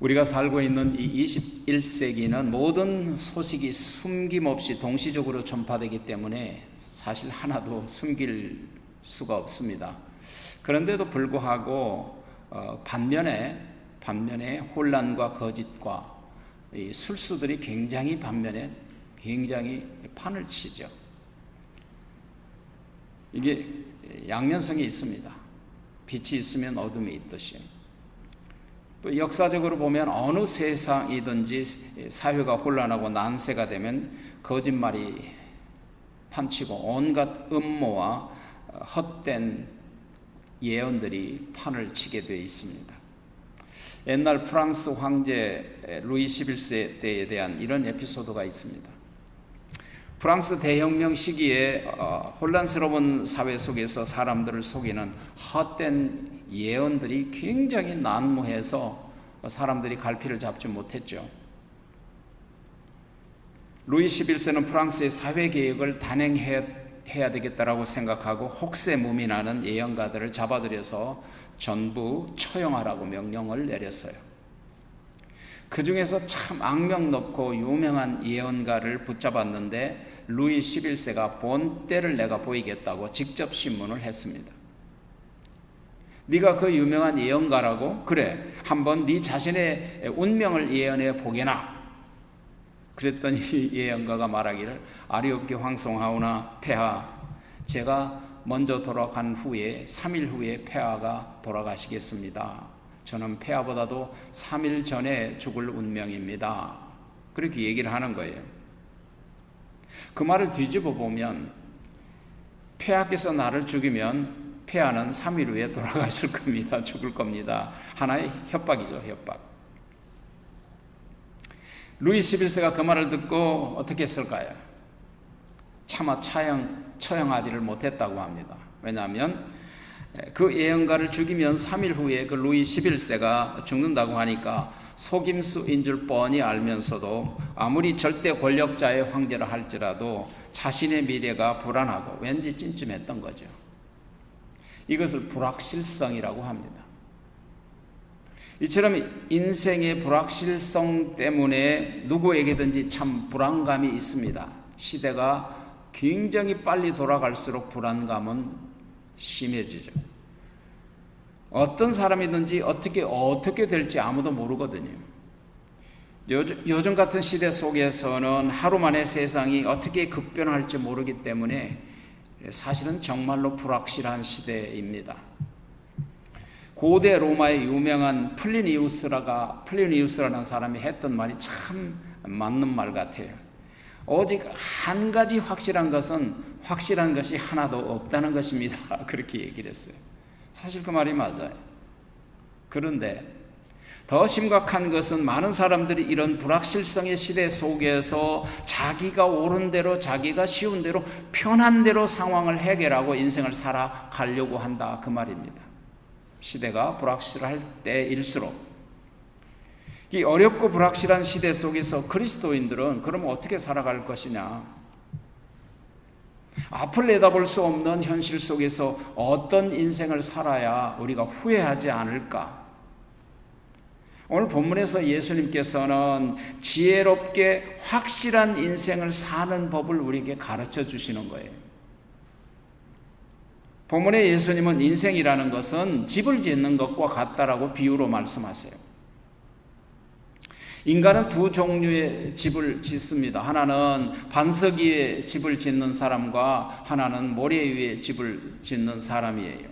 우리가 살고 있는 이 21세기는 모든 소식이 숨김없이 동시적으로 전파되기 때문에 사실 하나도 숨길 수가 없습니다. 그런데도 불구하고 반면에 혼란과 거짓과 이 술수들이 굉장히 판을 치죠. 이게 양면성이 있습니다. 빛이 있으면 어둠이 있듯이. 또 역사적으로 보면 어느 세상이든지 사회가 혼란하고 난세가 되면 거짓말이 판치고 온갖 음모와 헛된 예언들이 판을 치게 되어 있습니다. 옛날 프랑스 황제 루이 11세 때에 대한 이런 에피소드가 있습니다. 프랑스 대혁명 시기에 혼란스러운 사회 속에서 사람들을 속이는 헛된 예언들이 굉장히 난무해서 사람들이 갈피를 잡지 못했죠. 루이 11세는 프랑스의 사회개혁을 단행해야 되겠다라고 생각하고 혹세무민하는 예언가들을 잡아들여서 전부 처형하라고 명령을 내렸어요. 그 중에서 참 악명 높고 유명한 예언가를 붙잡았는데 루이 11세가 본때를 내가 보이겠다고 직접 신문을 했습니다. 네가 그 유명한 예언가라고? 그래, 한번 네 자신의 운명을 예언해 보게나. 그랬더니 예언가가 말하기를 아리옵게 황송하오나 폐하, 제가 먼저 돌아간 후에 3일 후에 폐하가 돌아가시겠습니다. 저는 폐하보다도 3일 전에 죽을 운명입니다. 그렇게 얘기를 하는 거예요. 그 말을 뒤집어 보면 폐하께서 나를 죽이면 폐하는 3일 후에 돌아가실 겁니다. 죽을 겁니다. 하나의 협박이죠, 협박. 루이 11세가 그 말을 듣고 어떻게 했을까요? 차마 처형하지를 못했다고 합니다. 왜냐하면 그 예언가를 죽이면 3일 후에 그 루이 11세가 죽는다고 하니까 속임수인 줄 뻔히 알면서도 아무리 절대 권력자의 황제라 할지라도 자신의 미래가 불안하고 왠지 찜찜했던 거죠. 이것을 불확실성이라고 합니다. 이처럼 인생의 불확실성 때문에 누구에게든지 참 불안감이 있습니다. 시대가 굉장히 빨리 돌아갈수록 불안감은 심해지죠. 어떤 사람이든지 어떻게 될지 아무도 모르거든요. 요즘 같은 시대 속에서는 하루 만에 세상이 어떻게 급변할지 모르기 때문에 사실은 정말로 불확실한 시대입니다. 고대 로마의 유명한 플리니우스라는 사람이 했던 말이 참 맞는 말 같아요. 오직 한 가지 확실한 것이 하나도 없다는 것입니다. 그렇게 얘기를 했어요. 사실 그 말이 맞아요. 그런데 더 심각한 것은 많은 사람들이 이런 불확실성의 시대 속에서 자기가 옳은 대로, 자기가 쉬운 대로, 편한 대로 상황을 해결하고 인생을 살아가려고 한다, 그 말입니다. 시대가 불확실할 때일수록 이 어렵고 불확실한 시대 속에서 그리스도인들은 그럼 어떻게 살아갈 것이냐? 앞을 내다볼 수 없는 현실 속에서 어떤 인생을 살아야 우리가 후회하지 않을까? 오늘 본문에서 예수님께서는 지혜롭게 확실한 인생을 사는 법을 우리에게 가르쳐 주시는 거예요. 본문에 예수님은 인생이라는 것은 집을 짓는 것과 같다라고 비유로 말씀하세요. 인간은 두 종류의 집을 짓습니다. 하나는 반석 위에 집을 짓는 사람과 하나는 모래 위에 집을 짓는 사람이에요.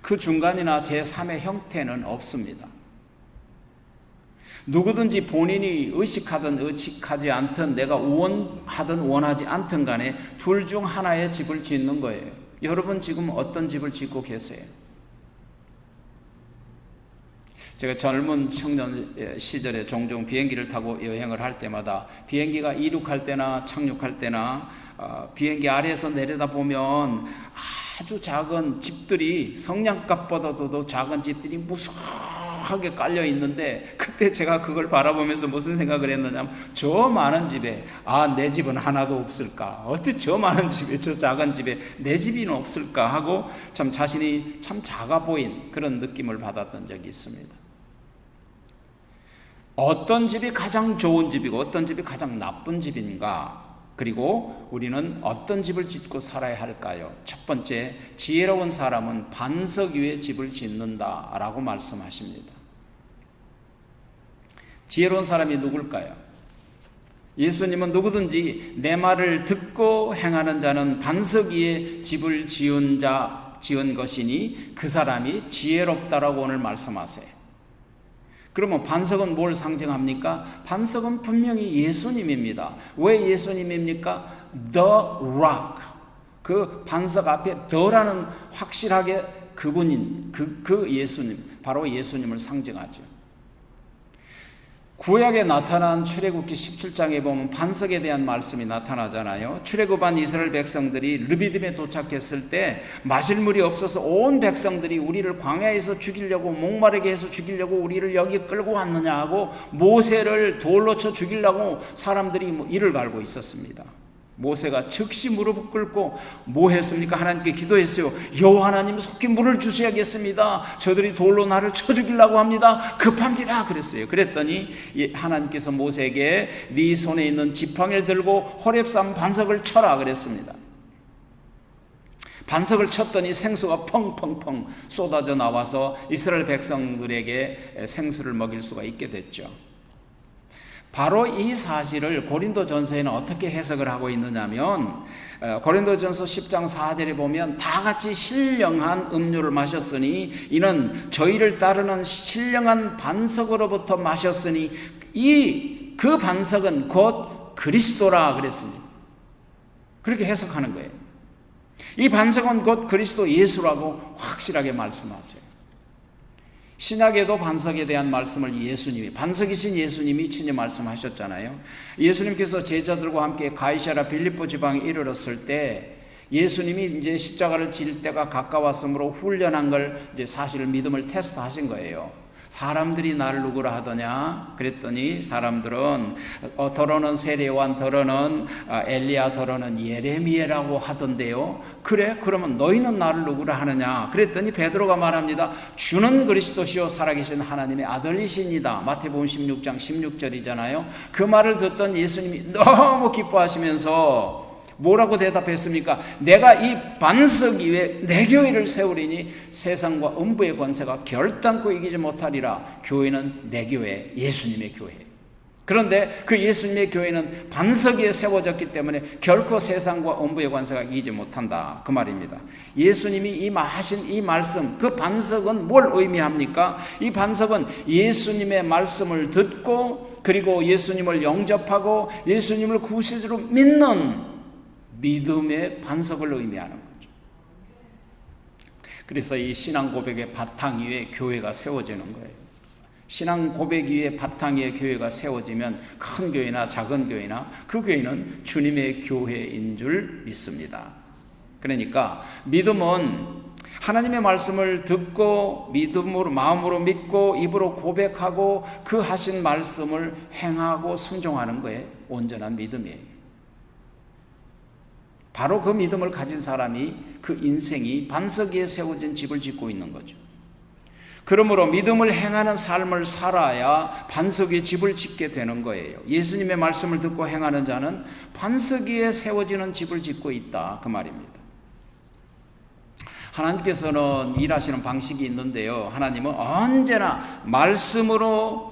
그 중간이나 제3의 형태는 없습니다. 누구든지 본인이 의식하든 의식하지 않든 내가 원하든 원하지 않든 간에 둘 중 하나의 집을 짓는 거예요. 여러분 지금 어떤 집을 짓고 계세요? 제가 젊은 청년 시절에 종종 비행기를 타고 여행을 할 때마다 비행기가 이륙할 때나 착륙할 때나 비행기 아래에서 내려다보면 아주 작은 집들이 성냥갑보다도 더 작은 집들이 무수하게 깔려 있는데 그때 제가 그걸 바라보면서 무슨 생각을 했느냐면 저 많은 집에 내 집은 하나도 없을까? 어떻게 저 많은 집에 저 작은 집에 내 집이는 없을까? 하고 참 자신이 참 작아 보인 그런 느낌을 받았던 적이 있습니다. 어떤 집이 가장 좋은 집이고 어떤 집이 가장 나쁜 집인가? 그리고 우리는 어떤 집을 짓고 살아야 할까요? 첫 번째, 지혜로운 사람은 반석 위에 집을 짓는다라고 말씀하십니다. 지혜로운 사람이 누굴까요? 예수님은 누구든지 내 말을 듣고 행하는 자는 반석 위에 집을 지은 것이니 그 사람이 지혜롭다라고 오늘 말씀하세요. 그러면 반석은 뭘 상징합니까? 반석은 분명히 예수님입니다. 왜 예수님입니까? The rock. 그 반석 앞에 the라는 확실하게 그분인 그 예수님, 바로 예수님을 상징하죠. 구약에 나타난 출애굽기 17장에 보면 반석에 대한 말씀이 나타나잖아요. 출애굽한 이스라엘 백성들이 르비딤에 도착했을 때 마실 물이 없어서 온 백성들이 우리를 광야에서 죽이려고, 목마르게 해서 죽이려고 우리를 여기 끌고 왔느냐 하고 모세를 돌로 쳐 죽이려고 사람들이 이를 갈고 있었습니다. 모세가 즉시 무릎을 꿇고 뭐 했습니까? 하나님께 기도했어요. 여호와 하나님, 속히 물을 주셔야겠습니다. 저들이 돌로 나를 쳐 죽이려고 합니다. 급합니다. 그랬어요. 그랬더니 하나님께서 모세에게 네 손에 있는 지팡이를 들고 호렙산 반석을 쳐라 그랬습니다. 반석을 쳤더니 생수가 펑펑펑 쏟아져 나와서 이스라엘 백성들에게 생수를 먹일 수가 있게 됐죠. 바로 이 사실을 고린도전서에는 어떻게 해석을 하고 있느냐면, 고린도전서 10장 4절에 보면 다 같이 신령한 음료를 마셨으니 이는 저희를 따르는 신령한 반석으로부터 마셨으니 그 반석은 곧 그리스도라 그랬습니다. 그렇게 해석하는 거예요. 이 반석은 곧 그리스도 예수라고 확실하게 말씀하세요. 신약에도 반석에 대한 말씀을 반석이신 예수님이 친히 말씀하셨잖아요. 예수님께서 제자들과 함께 가이사랴 빌립보 지방에 이르렀을 때 예수님이 이제 십자가를 질 때가 가까웠으므로 훈련한 걸 이제 사실 믿음을 테스트하신 거예요. 사람들이 나를 누구라 하더냐? 그랬더니 사람들은 더러는 세례요한, 더러는 엘리야, 더러는 예레미야라고 하던데요. 그래? 그러면 너희는 나를 누구라 하느냐? 그랬더니 베드로가 말합니다. 주는 그리스도시요 살아계신 하나님의 아들이십니다. 마태복음 16장 16절이잖아요. 그 말을 듣던 예수님이 너무 기뻐하시면서 뭐라고 대답했습니까? 내가 이 반석 위에 내 교회를 세우리니 세상과 음부의 권세가 결단코 이기지 못하리라. 교회는 내 교회, 예수님의 교회. 그런데 그 예수님의 교회는 반석 위에 세워졌기 때문에 결코 세상과 음부의 권세가 이기지 못한다. 그 말입니다. 예수님이 하신 이 말씀, 그 반석은 뭘 의미합니까? 이 반석은 예수님의 말씀을 듣고 그리고 예수님을 영접하고 예수님을 구세주로 믿는 믿음의 반석을 의미하는 거죠. 그래서 이 신앙 고백의 바탕 위에 교회가 세워지는 거예요. 신앙 고백 위에 바탕 위에 교회가 세워지면 큰 교회나 작은 교회나 그 교회는 주님의 교회인 줄 믿습니다. 그러니까 믿음은 하나님의 말씀을 듣고 믿음으로 마음으로 믿고 입으로 고백하고 그 하신 말씀을 행하고 순종하는 거예요. 온전한 믿음이에요. 바로 그 믿음을 가진 사람이 그 인생이 반석 위에 세워진 집을 짓고 있는 거죠. 그러므로 믿음을 행하는 삶을 살아야 반석 위에 집을 짓게 되는 거예요. 예수님의 말씀을 듣고 행하는 자는 반석 위에 세워지는 집을 짓고 있다. 그 말입니다. 하나님께서는 일하시는 방식이 있는데요. 하나님은 언제나 말씀으로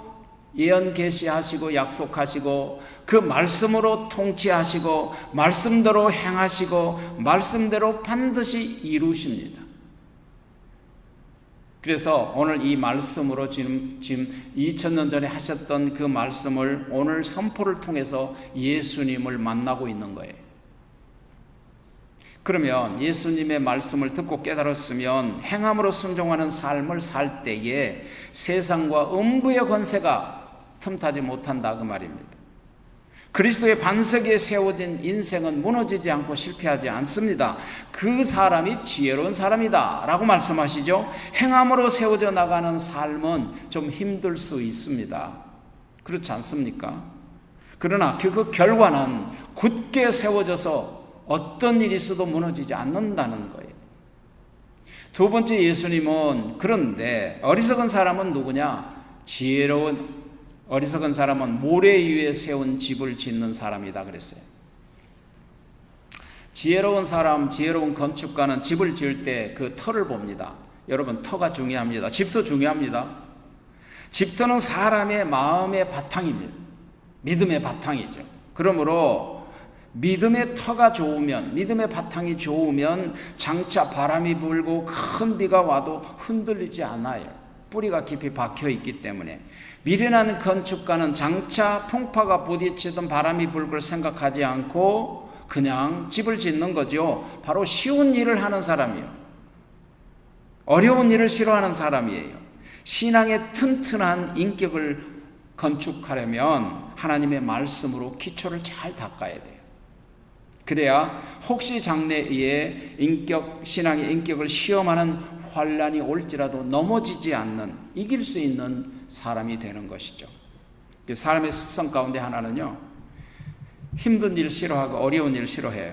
예언 계시하시고 약속하시고 그 말씀으로 통치하시고 말씀대로 행하시고 말씀대로 반드시 이루십니다. 그래서 오늘 이 말씀으로 지금 2000년 전에 하셨던 그 말씀을 오늘 선포를 통해서 예수님을 만나고 있는 거예요. 그러면 예수님의 말씀을 듣고 깨달았으면 행함으로 순종하는 삶을 살 때에 세상과 음부의 권세가 틈타지 못한다 그 말입니다. 그리스도의 반석 위에 세워진 인생은 무너지지 않고 실패하지 않습니다. 그 사람이 지혜로운 사람이다 라고 말씀하시죠. 행함으로 세워져 나가는 삶은 좀 힘들 수 있습니다. 그렇지 않습니까? 그러나 그 결과는 굳게 세워져서 어떤 일이 있어도 무너지지 않는다는 거예요. 두 번째, 예수님은 그런데 어리석은 사람은 누구냐? 지혜로운 어리석은 사람은 모래 위에 세운 집을 짓는 사람이다 그랬어요. 지혜로운 사람, 지혜로운 건축가는 집을 지을 때 그 터를 봅니다. 여러분, 터가 중요합니다. 집도 중요합니다. 집터는 사람의 마음의 바탕입니다. 믿음의 바탕이죠. 그러므로 믿음의 터가 좋으면, 믿음의 바탕이 좋으면 장차 바람이 불고 큰 비가 와도 흔들리지 않아요. 뿌리가 깊이 박혀 있기 때문에. 미련한 건축가는 장차 풍파가 부딪히든 바람이 불 걸 생각하지 않고 그냥 집을 짓는 거죠. 바로 쉬운 일을 하는 사람이에요. 어려운 일을 싫어하는 사람이에요. 신앙의 튼튼한 인격을 건축하려면 하나님의 말씀으로 기초를 잘 닦아야 돼요. 그래야 혹시 장래에 신앙의 인격을 시험하는 환란이 올지라도 넘어지지 않는, 이길 수 있는 사람이 되는 것이죠. 사람의 습성 가운데 하나는요, 힘든 일 싫어하고 어려운 일 싫어해요.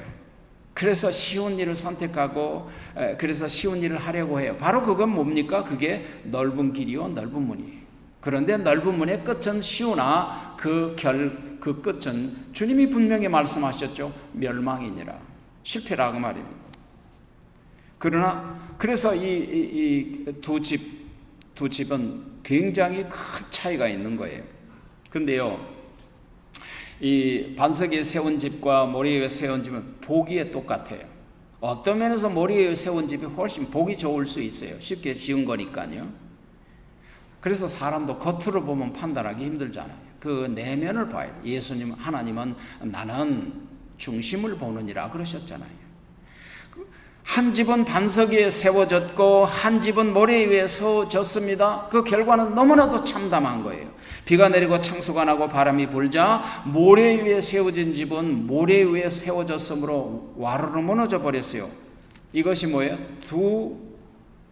그래서 쉬운 일을 선택하고 그래서 쉬운 일을 하려고 해요. 바로 그건 뭡니까? 그게 넓은 길이요 넓은 문이에요. 그런데 넓은 문의 끝은 쉬우나 그 끝은 주님이 분명히 말씀하셨죠. 멸망이니라. 실패라고 말입니다. 그래서 이 두 집은 굉장히 큰 차이가 있는 거예요. 그런데요, 이 반석 위에 세운 집과 모래 위에 세운 집은 보기에 똑같아요. 어떤 면에서 모래 위에 세운 집이 훨씬 보기 좋을 수 있어요. 쉽게 지은 거니까요. 그래서 사람도 겉으로 보면 판단하기 힘들잖아요. 그 내면을 봐야 돼요. 하나님은 나는 중심을 보느니라 그러셨잖아요. 한 집은 반석 위에 세워졌고 한 집은 모래 위에 세워졌습니다. 그 결과는 너무나도 참담한 거예요. 비가 내리고 창수가 나고 바람이 불자 모래 위에 세워진 집은 모래 위에 세워졌으므로 와르르 무너져 버렸어요. 이것이 뭐예요? 두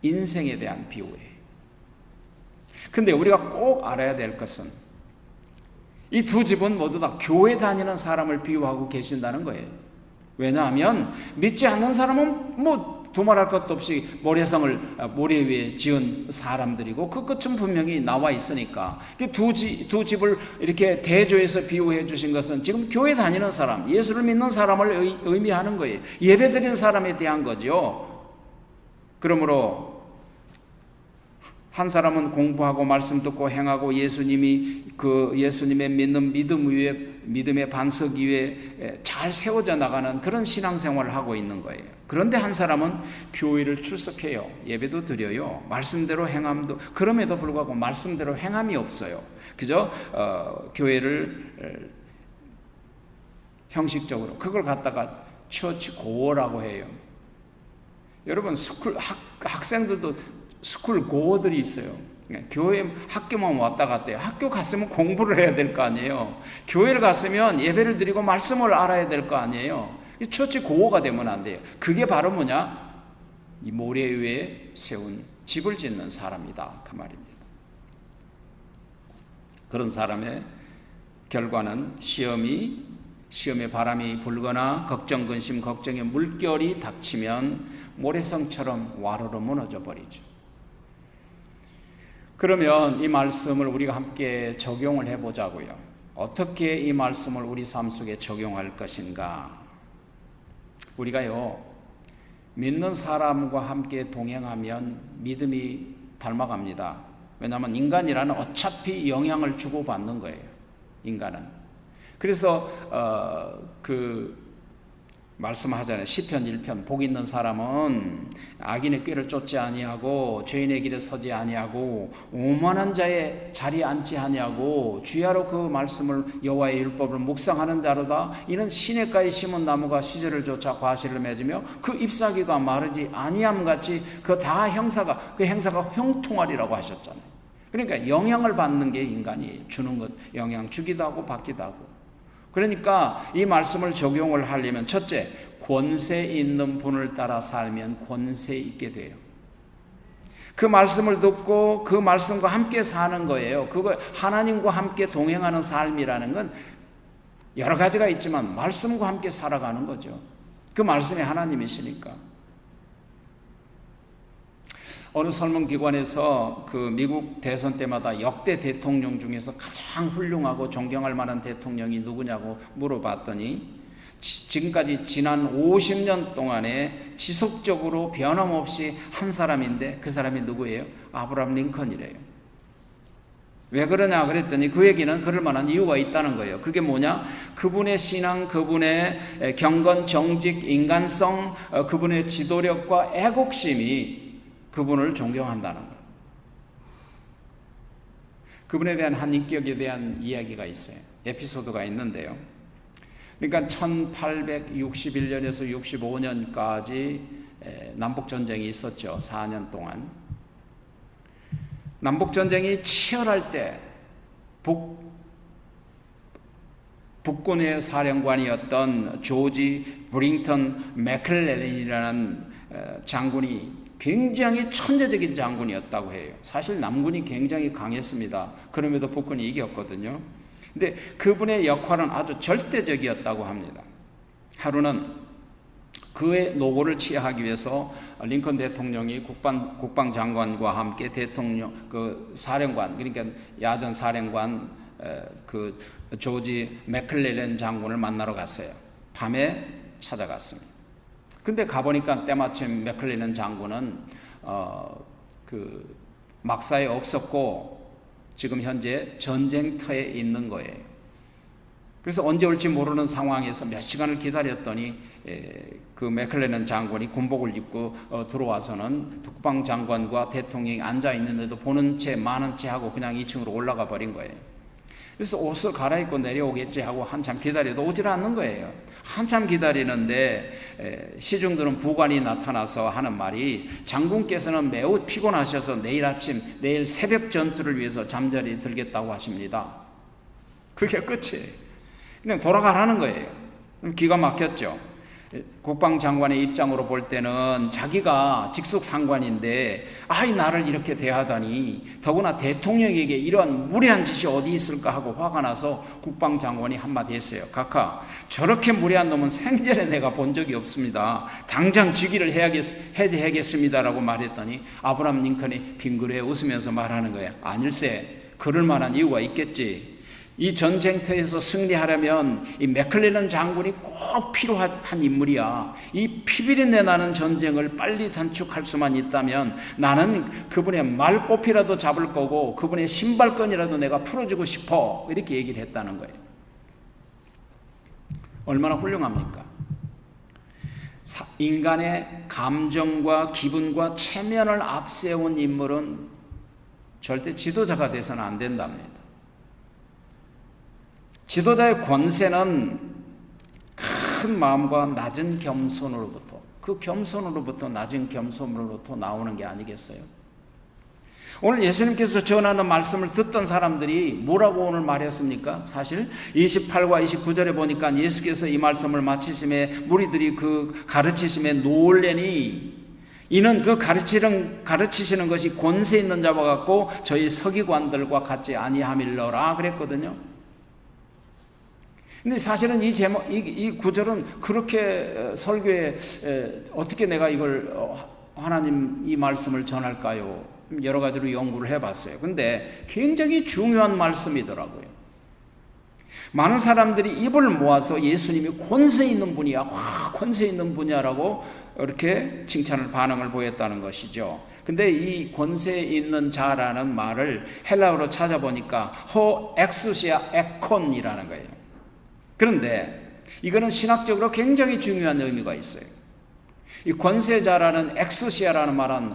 인생에 대한 비유예요. 근데 우리가 꼭 알아야 될 것은 이 두 집은 모두 다 교회 다니는 사람을 비유하고 계신다는 거예요. 왜냐하면 믿지 않는 사람은 두말할 것도 없이 모래 위에 지은 사람들이고 그 끝은 분명히 나와 있으니까 두 집을 이렇게 대조해서 비유해 주신 것은 지금 교회 다니는 사람, 예수를 믿는 사람을 의미하는 거예요. 예배드린 사람에 대한 거죠. 그러므로 한 사람은 공부하고 말씀 듣고 행하고 예수님의 믿는 믿음의 반석 위에 잘 세워져 나가는 그런 신앙생활을 하고 있는 거예요. 그런데 한 사람은 교회를 출석해요. 예배도 드려요. 말씀대로 행함도, 그럼에도 불구하고 말씀대로 행함이 없어요. 그저 교회를 형식적으로 그걸 갖다가 처치 고어라고 해요. 여러분, 학생들도 스쿨 고어들이 있어요. 교회 학교만 왔다 갔대요. 학교 갔으면 공부를 해야 될 거 아니에요. 교회를 갔으면 예배를 드리고 말씀을 알아야 될 거 아니에요. 처치 고어가 되면 안 돼요. 그게 바로 뭐냐? 이 모래 위에 세운 집을 짓는 사람이다, 그 말입니다. 그런 사람의 결과는 시험에 바람이 불거나 걱정, 근심, 걱정의 물결이 닥치면 모래성처럼 와르르 무너져 버리죠. 그러면 이 말씀을 우리가 함께 적용을 해보자고요. 어떻게 이 말씀을 우리 삶 속에 적용할 것인가? 우리가요, 믿는 사람과 함께 동행하면 믿음이 닮아갑니다. 왜냐하면 인간이라는 어차피 영향을 주고받는 거예요. 인간은. 그래서 말씀하잖아요. 시편 1편 복 있는 사람은 악인의 꾀를 쫓지 아니하고 죄인의 길에 서지 아니하고 오만한 자의 자리에 앉지 아니하고 주야로 그 말씀을 여호와의 율법을 묵상하는 자로다. 이는 시냇가에 심은 나무가 시절을 쫓아 과실을 맺으며 그 잎사귀가 마르지 아니함 같이 그 행사가 형통하리라고 하셨잖아요. 그러니까 영향을 받는 게 인간이 주는 것, 영향 주기도 하고 받기도 하고. 그러니까 이 말씀을 적용을 하려면 첫째, 권세 있는 분을 따라 살면 권세 있게 돼요. 그 말씀을 듣고 그 말씀과 함께 사는 거예요. 그거 하나님과 함께 동행하는 삶이라는 건 여러 가지가 있지만 말씀과 함께 살아가는 거죠. 그 말씀이 하나님이시니까. 어느 설문기관에서 그 미국 대선 때마다 역대 대통령 중에서 가장 훌륭하고 존경할 만한 대통령이 누구냐고 물어봤더니 지금까지 지난 50년 동안에 지속적으로 변함없이 한 사람인데 그 사람이 누구예요? 아브라함 링컨이래요. 왜 그러냐 그랬더니 그 얘기는 그럴 만한 이유가 있다는 거예요. 그게 뭐냐? 그분의 신앙, 그분의 경건, 정직, 인간성, 그분의 지도력과 애국심이 그분을 존경한다는 거예요. 그분에 대한 한 인격에 대한 이야기가 있어요. 에피소드가 있는데요. 그러니까 1861년에서 65년까지 남북전쟁이 있었죠. 4년 동안. 남북전쟁이 치열할 때 북군의 사령관이었던 조지 브링턴 맥클렐랜이라는 장군이 굉장히 천재적인 장군이었다고 해요. 사실 남군이 굉장히 강했습니다. 그럼에도 북군이 이겼거든요. 근데 그분의 역할은 아주 절대적이었다고 합니다. 하루는 그의 노고를 취하기 위해서 링컨 대통령이 국방장관과 함께 그 사령관, 그러니까 야전 사령관 그 조지 맥클렐랜 장군을 만나러 갔어요. 밤에 찾아갔습니다. 근데 가보니까 때마침 맥클렐랜 장군은 그 막사에 없었고 지금 현재 전쟁터에 있는 거예요. 그래서 언제 올지 모르는 상황에서 몇 시간을 기다렸더니 그 맥클렐랜 장군이 군복을 입고 들어와서는 국방장관과 대통령이 앉아있는데도 보는 채 마는 채 하고 그냥 2층으로 올라가 버린 거예요. 그래서 옷을 갈아입고 내려오겠지 하고 한참 기다려도 오질 않는 거예요. 한참 기다리는데 시중들은 부관이 나타나서 하는 말이 장군께서는 매우 피곤하셔서 내일 새벽 전투를 위해서 잠자리 들겠다고 하십니다. 그게 끝이에요. 그냥 돌아가라는 거예요. 기가 막혔죠. 국방장관의 입장으로 볼 때는 자기가 직속 상관인데 나를 이렇게 대하다니, 더구나 대통령에게 이런 무례한 짓이 어디 있을까 하고 화가 나서 국방장관이 한마디 했어요. 각하, 저렇게 무례한 놈은 생전에 내가 본 적이 없습니다. 당장 즉위를 해야겠습니다라고 말했더니 아브라함 링컨이 빙그레 웃으면서 말하는 거예요. 아닐세, 그럴 만한 이유가 있겠지. 이 전쟁터에서 승리하려면 이 맥클렐런 장군이 꼭 필요한 인물이야. 이 피비린내 나는 전쟁을 빨리 단축할 수만 있다면 나는 그분의 말꼽이라도 잡을 거고 그분의 신발끈이라도 내가 풀어주고 싶어. 이렇게 얘기를 했다는 거예요. 얼마나 훌륭합니까? 인간의 감정과 기분과 체면을 앞세운 인물은 절대 지도자가 돼서는 안 된답니다. 지도자의 권세는 큰 마음과 낮은 겸손으로부터, 그 겸손으로부터 낮은 겸손으로부터 나오는 게 아니겠어요? 오늘 예수님께서 전하는 말씀을 듣던 사람들이 뭐라고 오늘 말했습니까? 사실 28과 29절에 보니까 예수께서 이 말씀을 마치심에 무리들이 그 가르치심에 놀래니 이는 그 가르치시는 것이 권세 있는 자와 같고 저희 서기관들과 같지 아니함일러라 그랬거든요. 근데 사실은 이 구절은 그렇게 설교에 어떻게 내가 이걸 하나님 이 말씀을 전할까요? 여러 가지로 연구를 해봤어요. 근데 굉장히 중요한 말씀이더라고요. 많은 사람들이 입을 모아서 예수님이 권세 있는 분이야, 권세 있는 분이야라고 이렇게 반응을 보였다는 것이죠. 근데 이 권세 있는 자라는 말을 헬라어로 찾아보니까 엑수시아 에콘이라는 거예요. 그런데 이거는 신학적으로 굉장히 중요한 의미가 있어요. 이 권세자라는 엑스시아라는 말은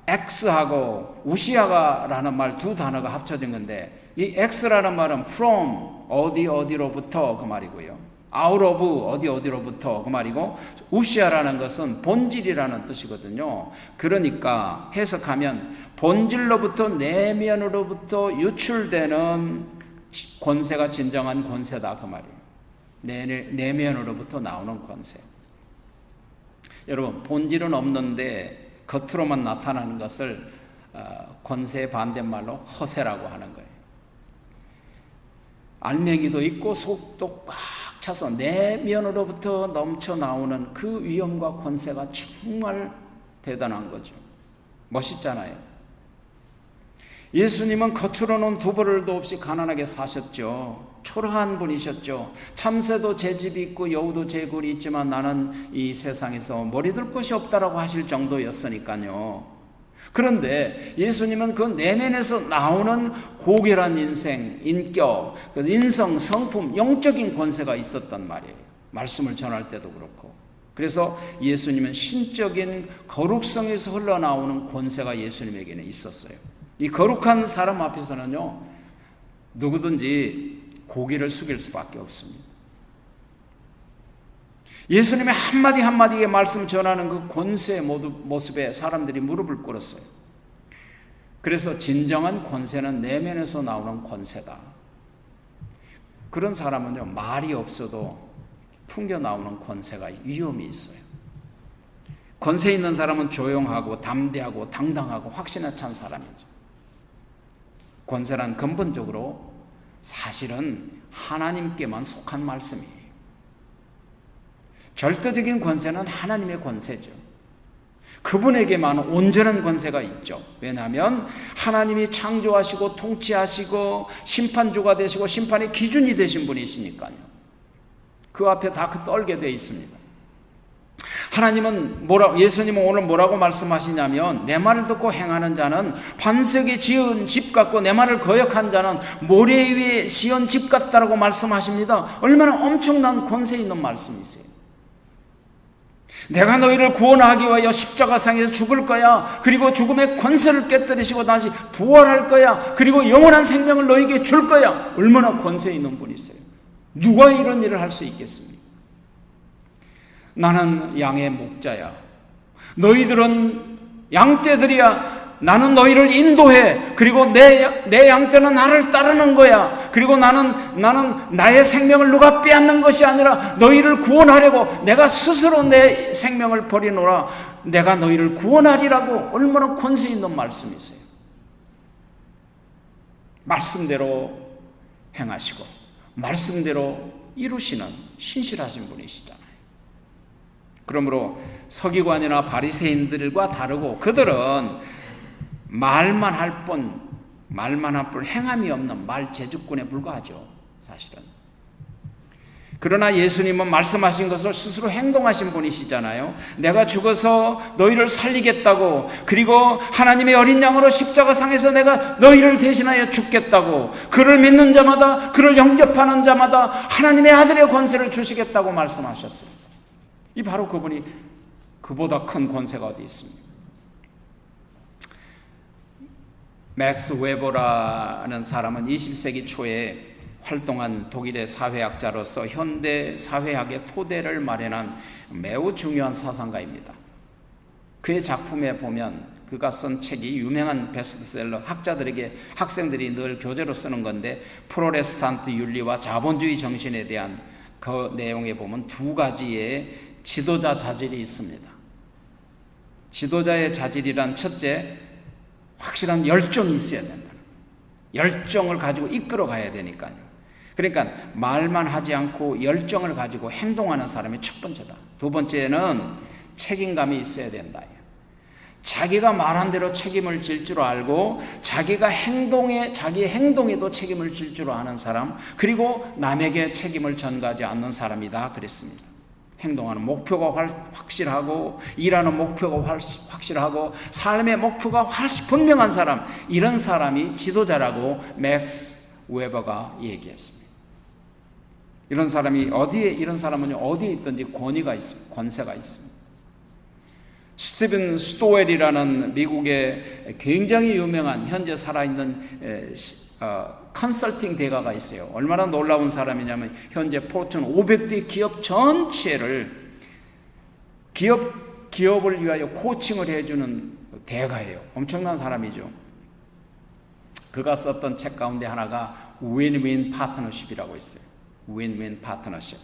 엑스하고 우시아라는 말 두 단어가 합쳐진 건데 이 엑스라는 말은 from 어디로부터 그 말이고요. out of 어디로부터 그 말이고 우시아라는 것은 본질이라는 뜻이거든요. 그러니까 해석하면 본질로부터 내면으로부터 유출되는 권세가 진정한 권세다 그 말이에요. 내면으로부터 나오는 권세. 여러분, 본질은 없는데 겉으로만 나타나는 것을 권세의 반대말로 허세라고 하는 거예요. 알맹이도 있고 속도 꽉 차서 내면으로부터 넘쳐 나오는 그 위엄과 권세가 정말 대단한 거죠. 그런데 이 권세 있는 자라는 말을 헬라어로 찾아보니까 엑수시아 에콘이라는 거예요. 그런데 이 권세 있는 자라는 말은 헬라어로 찾아보니까 엑수시아 에콘이라는 거예요. 그런데 이 권세 있는 자라는 말은 헬라어로 찾아보니까 엑수시아 에콘이라는 거예요. 그런데 이 권세 있는 자라는 말은 헬라어로 찾아보니까 엑수시아 에콘이라는 거예요. 멋있잖아요. 예수님은 겉으로는 두벌도 없이 가난하게 사셨죠. 초라한 분이셨죠. 참새도 제 집이 있고 여우도 제 굴이 있지만 나는 이 세상에서 머리둘 곳이 없다라고 하실 정도였으니까요. 그런데 예수님은 그 내면에서 나오는 고결한 인생, 인격, 인성, 성품, 영적인 권세가 있었단 말이에요. 말씀을 전할 때도 그렇고. 그래서 예수님은 신적인 거룩성에서 흘러나오는 권세가 예수님에게는 있었어요. 이 거룩한 사람 앞에서는요, 누구든지 고개를 숙일 수밖에 없습니다. 예수님의 한마디 한마디의 말씀 전하는 그 권세의 모습에 사람들이 무릎을 꿇었어요. 그래서 진정한 권세는 내면에서 나오는 권세다. 그런 사람은요, 말이 없어도 풍겨 나오는 권세가 위험이 있어요. 권세 있는 사람은 조용하고 담대하고 당당하고 확신에 찬 사람이죠. 권세란 근본적으로 사실은 하나님께만 속한 말씀이에요. 절대적인 권세는 하나님의 권세죠. 그분에게만 온전한 권세가 있죠. 왜냐하면 하나님이 창조하시고 통치하시고 심판주가 되시고 심판의 기준이 되신 분이시니까요. 그 앞에 다 떨게 되어 있습니다. 예수님은 오늘 뭐라고 말씀하시냐면, 내 말을 듣고 행하는 자는 반석에 지은 집 같고 내 말을 거역한 자는 모래 위에 지은 집 같다라고 말씀하십니다. 얼마나 엄청난 권세 있는 말씀이세요. 내가 너희를 구원하기 위하여 십자가상에서 죽을 거야. 그리고 죽음의 권세를 깨뜨리시고 다시 부활할 거야. 그리고 영원한 생명을 너희에게 줄 거야. 얼마나 권세 있는 분이세요. 누가 이런 일을 할 수 있겠습니까? 나는 양의 목자야. 너희들은 양떼들이야. 나는 너희를 인도해. 그리고 내 양떼는 나를 따르는 거야. 그리고 나는 나의 생명을 누가 빼앗는 것이 아니라 너희를 구원하려고 내가 스스로 내 생명을 버리노라. 내가 너희를 구원하리라고. 얼마나 권세 있는 말씀이세요. 말씀대로 행하시고 말씀대로 이루시는 신실하신 분이시잖아요. 그러므로 서기관이나 바리새인들과 다르고, 그들은 말만 할 뿐 행함이 없는 말 제주꾼에 불과하죠, 사실은. 그러나 예수님은 말씀하신 것을 스스로 행동하신 분이시잖아요. 내가 죽어서 너희를 살리겠다고, 그리고 하나님의 어린 양으로 십자가상에서 내가 너희를 대신하여 죽겠다고, 그를 믿는 자마다, 그를 영접하는 자마다 하나님의 아들의 권세를 주시겠다고 말씀하셨어요. 이 바로 그분이, 그보다 큰 권세가 어디 있습니까? 맥스 웨버라는 사람은 20세기 초에 활동한 독일의 사회학자로서 현대 사회학의 토대를 마련한 매우 중요한 사상가입니다. 그의 작품에 보면, 그가 쓴 책이 유명한 베스트셀러, 학생들이 늘 교재로 쓰는 건데, 프로테스탄트 윤리와 자본주의 정신에 대한 그 내용에 보면 두 가지의 지도자 자질이 있습니다. 지도자의 자질이란, 첫째, 확실한 열정이 있어야 된다. 열정을 가지고 이끌어 가야 되니까요. 그러니까 말만 하지 않고 열정을 가지고 행동하는 사람이 첫 번째다. 두 번째는 책임감이 있어야 된다. 자기가 말한 대로 책임을 질 줄 알고 자기 행동에도 책임을 질 줄 아는 사람, 그리고 남에게 책임을 전가하지 않는 사람이다 그랬습니다. 행동하는 목표가 확실하고, 일하는 목표가 확실하고, 삶의 목표가 분명한 사람, 이런 사람이 지도자라고 맥스 웨버가 얘기했습니다. 이런 사람은 어디에 있든지 권위가 있습니다. 권세가 있습니다. 스티븐 스토웰이라는 미국의 굉장히 유명한 현재 살아있는 컨설팅 대가가 있어요. 얼마나 놀라운 사람이냐면, 현재 포춘 500대 기업 전체를 기업을 위하여 코칭을 해주는 대가예요. 엄청난 사람이죠. 그가 썼던 책 가운데 하나가 윈윈 파트너십이라고 있어요. 윈윈 파트너십.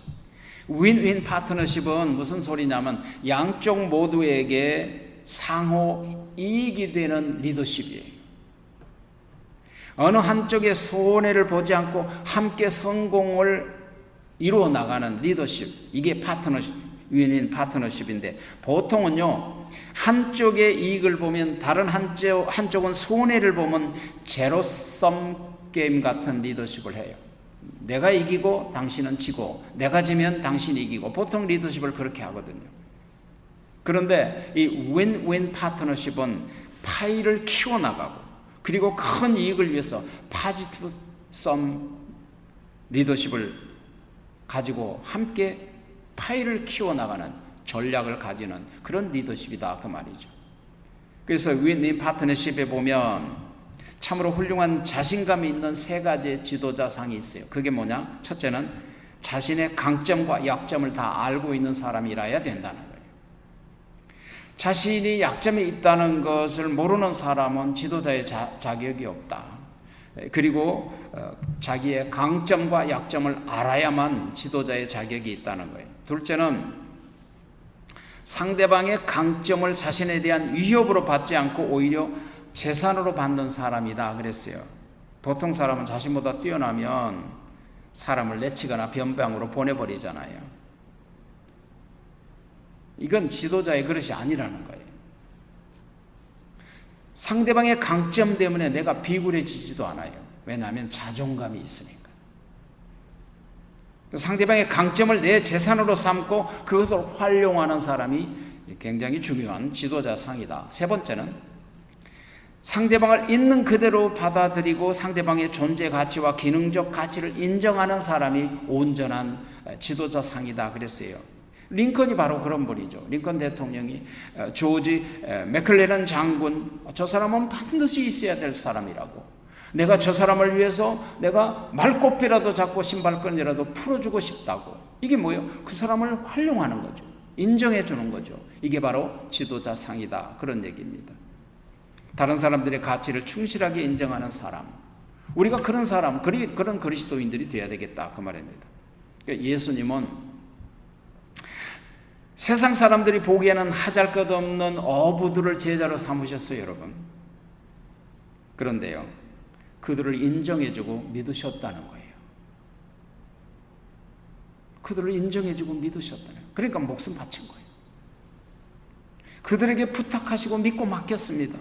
윈윈 파트너십은 무슨 소리냐면, 양쪽 모두에게 상호 이익이 되는 리더십이에요. 어느 한쪽의 손해를 보지 않고 함께 성공을 이루어 나가는 리더십, 이게 파트너십, 윈윈 파트너십인데, 보통은요 한쪽의 이익을 보면 다른 한쪽은 손해를 보면 제로섬 게임 같은 리더십을 해요. 내가 이기고 당신은 지고, 내가 지면 당신이 이기고, 보통 리더십을 그렇게 하거든요. 그런데 이 윈윈 파트너십은 파이를 키워나가고, 그리고 큰 이익을 위해서 파지티브 썸 리더십을 가지고 함께 파이를 키워나가는 전략을 가지는 그런 리더십이다 그 말이죠. 그래서 윈윈 파트너십에 보면 참으로 훌륭한 자신감이 있는 세 가지의 지도자상이 있어요. 그게 뭐냐? 첫째는 자신의 강점과 약점을 다 알고 있는 사람이라야 된다는 거예요. 자신이 약점이 있다는 것을 모르는 사람은 지도자의 자격이 없다. 그리고 자기의 강점과 약점을 알아야만 지도자의 자격이 있다는 거예요. 둘째는 상대방의 강점을 자신에 대한 위협으로 받지 않고 오히려 재산으로 받는 사람이다 그랬어요. 보통 사람은 자신보다 뛰어나면 사람을 내치거나 변방으로 보내버리잖아요. 이건 지도자의 그릇이 아니라는 거예요. 상대방의 강점 때문에 내가 비굴해지지도 않아요. 왜냐하면 자존감이 있으니까. 상대방의 강점을 내 재산으로 삼고 그것을 활용하는 사람이 굉장히 중요한 지도자상이다. 세 번째는 상대방을 있는 그대로 받아들이고 상대방의 존재 가치와 기능적 가치를 인정하는 사람이 온전한 지도자상이다 그랬어요. 링컨이 바로 그런 분이죠. 링컨 대통령이 조지 맥클레런 장군, 저 사람은 반드시 있어야 될 사람이라고, 내가 저 사람을 위해서 내가 말꼽비라도 잡고 신발끈이라도 풀어주고 싶다고. 이게 뭐예요? 그 사람을 활용하는 거죠. 인정해 주는 거죠. 이게 바로 지도자상이다 그런 얘기입니다. 다른 사람들의 가치를 충실하게 인정하는 사람, 우리가 그런 사람, 그런 그리스도인들이 되어야 되겠다 그 말입니다. 예수님은 세상 사람들이 보기에는 하잘것없는 어부들을 제자로 삼으셨어요, 여러분. 그런데요, 그들을 인정해주고 믿으셨다는 거예요. 그들을 인정해주고 믿으셨다는 거예요. 그러니까 목숨 바친 거예요. 그들에게 부탁하시고 믿고 맡겼습니다.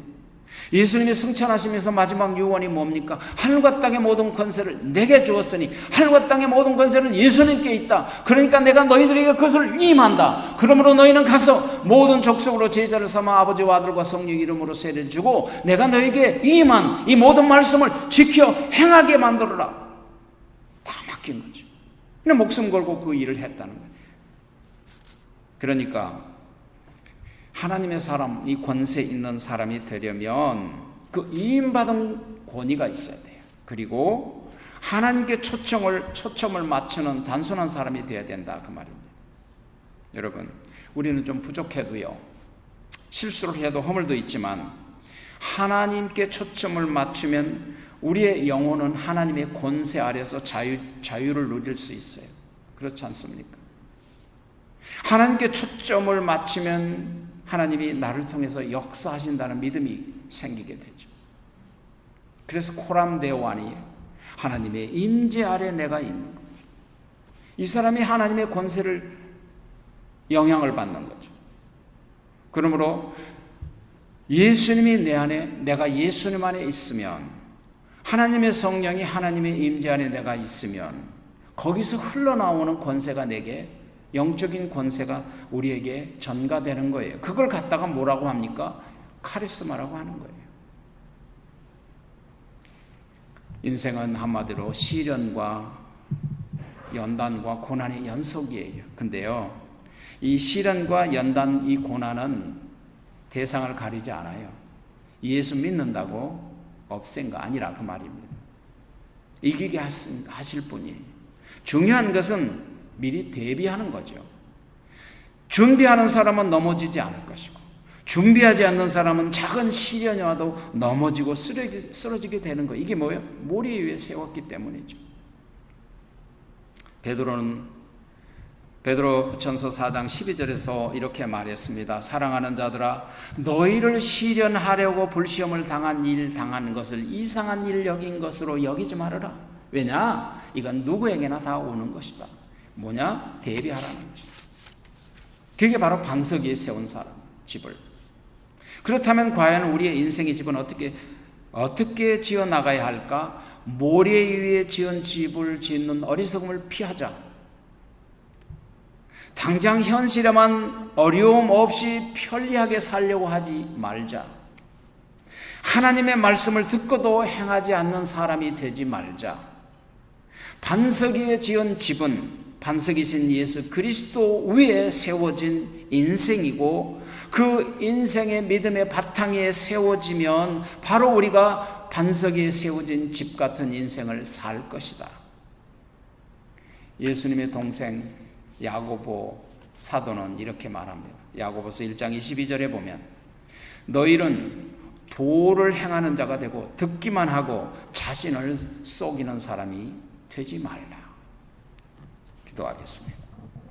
예수님이 승천하시면서 마지막 유언이 뭡니까? 하늘과 땅의 모든 권세를 내게 주었으니 하늘과 땅의 모든 권세는 예수님께 있다. 그러니까 내가 너희들에게 그것을 위임한다. 그러므로 너희는 가서 모든 족속으로 제자를 삼아 아버지와 아들과 성령 이름으로 세례를 주고 내가 너희에게 위임한 이 모든 말씀을 지켜 행하게 만들어라. 다 맡긴 거죠. 그냥 목숨 걸고 그 일을 했다는 거예요. 그러니까 하나님의 사람, 이 권세 있는 사람이 되려면 그 위임받은 권위가 있어야 돼요. 그리고 하나님께 초점을 맞추는 단순한 사람이 되어야 된다 그 말입니다. 여러분, 우리는 좀 부족해도요, 실수를 해도 허물도 있지만 하나님께 초점을 맞추면 우리의 영혼은 하나님의 권세 아래서 자유를 누릴 수 있어요. 그렇지 않습니까? 하나님께 초점을 맞추면 하나님이 나를 통해서 역사하신다는 믿음이 생기게 되죠. 그래서 코람데오 아니에요. 하나님의 임재 아래 내가 있는 거죠. 이 사람이 하나님의 권세를 영향을 받는 거죠. 그러므로 예수님이 내 안에, 내가 예수님 안에 있으면, 하나님의 성령이 하나님의 임재 안에 내가 있으면 거기서 흘러나오는 권세가 내게, 영적인 권세가 우리에게 전가되는 거예요. 그걸 갖다가 뭐라고 합니까? 카리스마라고 하는 거예요. 인생은 한마디로 시련과 연단과 고난의 연속이에요. 근데요, 이 시련과 연단, 이 고난은 대상을 가리지 않아요. 예수 믿는다고 없앤 거 아니라 그 말입니다. 이기게 하실 분이에요. 중요한 것은 미리 대비하는 거죠. 준비하는 사람은 넘어지지 않을 것이고, 준비하지 않는 사람은 작은 시련이 와도 넘어지고 쓰러지게 되는 거. 이게 뭐예요? 모래 위에 세웠기 때문이죠. 베드로전서 4장 12절에서 이렇게 말했습니다. 사랑하는 자들아, 너희를 시련하려고 불시험을 당한 것을 이상한 일 여긴 것으로 여기지 말아라. 왜냐? 이건 누구에게나 다 오는 것이다. 뭐냐? 대비하라는 것이다. 그게 바로 반석 위에 세운 사람, 집을. 그렇다면 과연 우리의 인생의 집은 어떻게 지어 나가야 할까? 모래 위에 지은 집을 짓는 어리석음을 피하자. 당장 현실에만 어려움 없이 편리하게 살려고 하지 말자. 하나님의 말씀을 듣고도 행하지 않는 사람이 되지 말자. 반석 위에 지은 집은 반석이신 예수 그리스도 위에 세워진 인생이고, 그 인생의 믿음의 바탕에 세워지면 바로 우리가 반석 위에 세워진 집 같은 인생을 살 것이다. 예수님의 동생 야고보 사도는 이렇게 말합니다. 야고보서 1장 22절에 보면 너희는 도를 행하는 자가 되고 듣기만 하고 자신을 속이는 사람이 되지 말라. 기도하겠습니다.